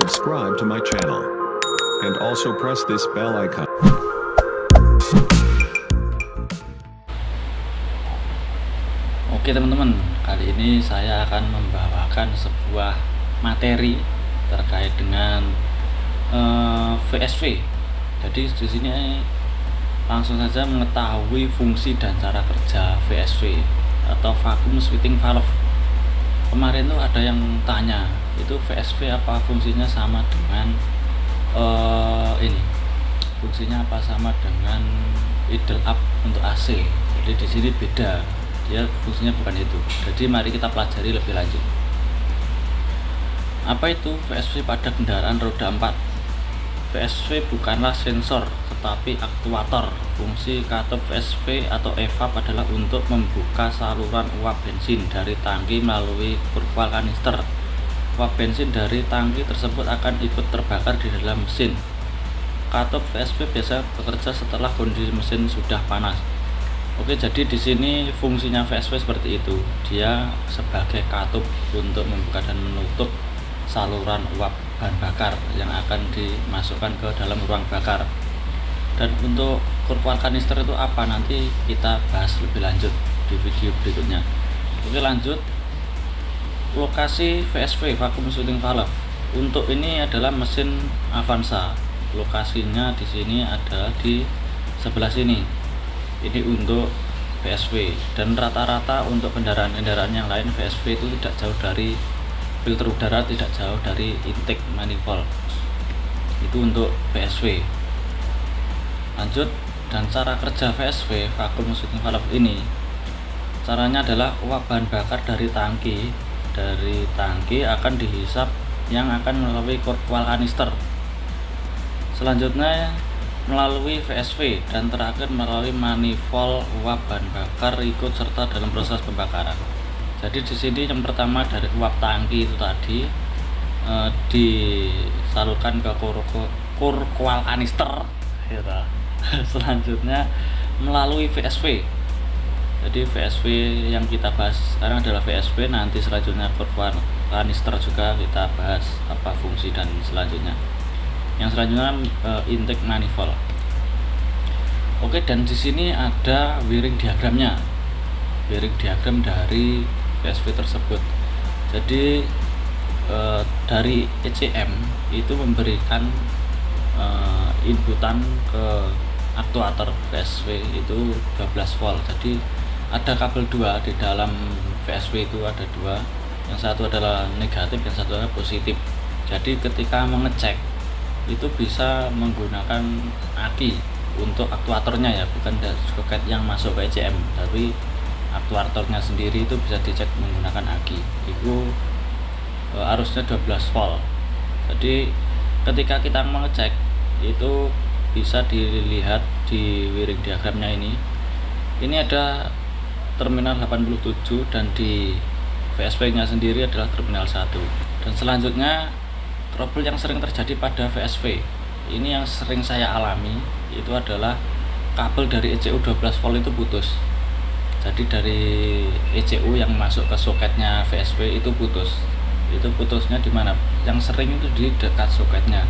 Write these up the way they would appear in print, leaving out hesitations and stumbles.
subscribe to my channel. And also press this bell icon. Oke teman-teman, kali ini saya akan membawakan sebuah materi terkait dengan VSV. Jadi di sini langsung saja mengetahui fungsi dan cara kerja VSV atau vacuum sweeting valve. Kemarin tuh ada yang tanya, itu VSV apa fungsinya sama dengan ini? Fungsinya apa sama dengan idle up untuk AC? Jadi di sini beda. Dia fungsinya bukan itu. Jadi mari kita pelajari lebih lanjut. Apa itu VSV pada kendaraan roda 4? VSV bukanlah sensor tetapi aktuator. Fungsi katup VSV atau evap adalah untuk membuka saluran uap bensin dari tangki melalui kurval kanister. Uap bensin dari tangki tersebut akan ikut terbakar di dalam mesin. Katup VSV biasa bekerja setelah kondisi mesin sudah panas. Oke, jadi di sini fungsinya VSV seperti itu. Dia sebagai katup untuk membuka dan menutup saluran uap bahan bakar yang akan dimasukkan ke dalam ruang bakar. Dan untuk kurval kanister itu apa, nanti kita bahas lebih lanjut di video berikutnya. Oke, lanjut. Lokasi VSV vacuum sweeting valve. Untuk ini adalah mesin Avanza. Lokasinya di sini ada di sebelah sini. Ini untuk VSV, dan rata-rata untuk kendaraan-kendaraan yang lain VSV itu tidak jauh dari filter udara, tidak jauh dari intake manifold. Itu untuk VSV. Lanjut, dan cara kerja VSV vacuum sweeting valve ini, caranya adalah uap bahan bakar dari tangki akan dihisap yang akan melalui kurval kanister, selanjutnya melalui VSV, dan terakhir melalui manifold uap bahan bakar ikut serta dalam proses pembakaran. Jadi di sini yang pertama dari uap tangki itu tadi disalurkan ke kurval kanister, selanjutnya melalui VSV. Jadi VSV yang kita bahas sekarang adalah VSV, nanti selanjutnya kurval kanister juga kita bahas apa fungsi dan selanjutnya. Yang selanjutnya intake manifold. Oke, dan di sini ada wiring diagramnya. Wiring diagram dari VSV tersebut. Jadi dari ECM itu memberikan inputan ke aktuator VSV itu 12 volt. Jadi ada kabel 2 di dalam VSV, itu ada 2. Yang satu adalah negatif, yang satu adalah positif. Jadi ketika mengecek itu bisa menggunakan aki untuk aktuatornya ya, bukan soket yang masuk ke ECM, tapi aktuatornya sendiri itu bisa dicek menggunakan aki. Itu arusnya 12 volt. Jadi ketika kita mengecek itu bisa dilihat di wiring diagramnya ini. Ini ada terminal 87 dan di VSV nya sendiri adalah terminal 1. Dan selanjutnya trouble yang sering terjadi pada VSV ini, yang sering saya alami itu adalah kabel dari ECU 12 volt itu putus. Jadi dari ECU yang masuk ke soketnya VSV itu putus. Itu putusnya di mana? Yang sering itu di dekat soketnya.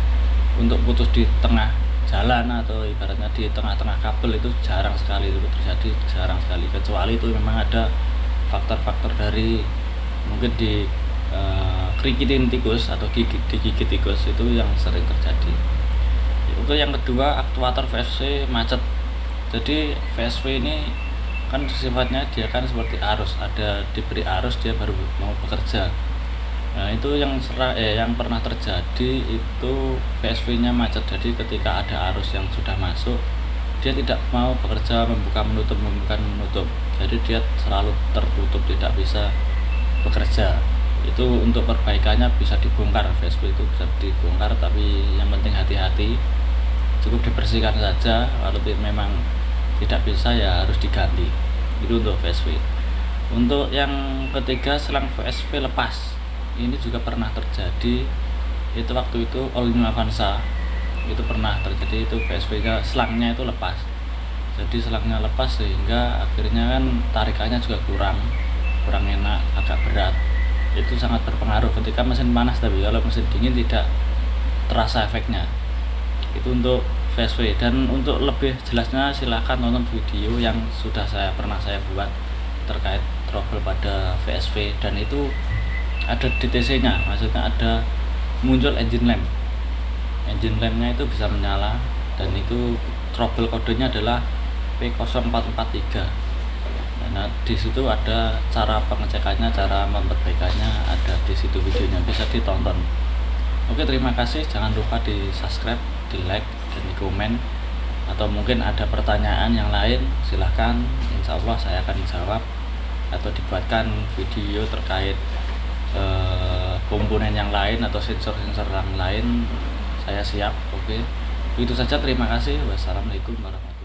Untuk putus di tengah jalan atau ibaratnya di tengah-tengah kabel itu jarang sekali itu terjadi, jarang sekali. Kecuali itu memang ada faktor-faktor dari mungkin di krikitin tikus atau digigit tikus, itu yang sering terjadi. Itu yang kedua, aktuator VSV macet. Jadi VSV ini kan sifatnya dia kan seperti arus, ada diberi arus dia baru mau bekerja. Nah, itu yang pernah terjadi itu VSV nya macet. Jadi ketika ada arus yang sudah masuk, dia tidak mau bekerja, membuka menutup. Jadi dia selalu tertutup, tidak bisa bekerja. Itu untuk perbaikannya bisa dibongkar, VSV itu bisa dibongkar, tapi yang penting hati-hati, cukup dibersihkan saja. Kalau memang tidak bisa ya harus diganti. Itu untuk VSV. Untuk yang ketiga, selang VSV lepas. Ini juga pernah terjadi. Itu waktu itu all new Avanza itu pernah terjadi, itu VSV nya selangnya itu lepas. Jadi selangnya lepas sehingga akhirnya kan tarikannya juga kurang enak, agak berat. Itu sangat berpengaruh ketika mesin panas, tapi kalau mesin dingin tidak terasa efeknya. Itu untuk VSW. Dan untuk lebih jelasnya silahkan nonton video yang pernah saya buat terkait trouble pada VSW, dan itu ada DTC nya, maksudnya ada muncul engine lampnya itu bisa menyala, dan itu trouble kodenya adalah P0443. Nah, di situ ada cara pengecekannya, cara memperbaikannya, ada di situ videonya, bisa ditonton. Oke, terima kasih. Jangan lupa di subscribe, di like, dan di komen. Atau mungkin ada pertanyaan yang lain, silahkan. Insya Allah saya akan jawab, atau dibuatkan video terkait komponen yang lain atau sensor yang lain. Saya siap. Oke, itu saja. Terima kasih. Wassalamualaikum warahmatullahi wabarakatuh.